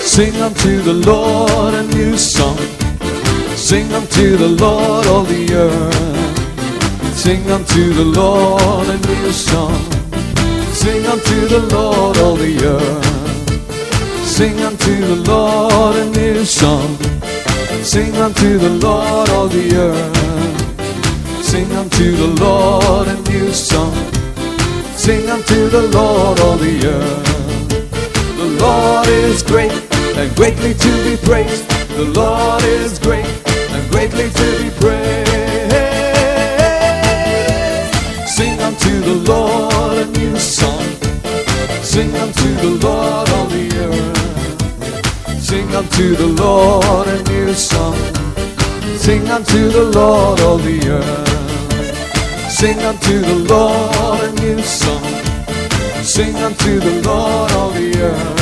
Sing unto the Lord a new song. Sing unto the Lord all the earth. Sing unto the Lord a new song. Sing unto the Lord all the earth. Sing unto the Lord a new song. Sing unto the Lord all the earth. Sing unto the Lord a new song. Sing unto the Lord all the earth. The Lord is great and greatly to be praised. The Lord is great and greatly to be praised. Sing unto the Lord a new song. Sing unto the Lord all the earth. Sing unto the Lord a new song. Sing unto the Lord all the earth. Sing unto the Lord a new song. Sing unto the Lord all the earth.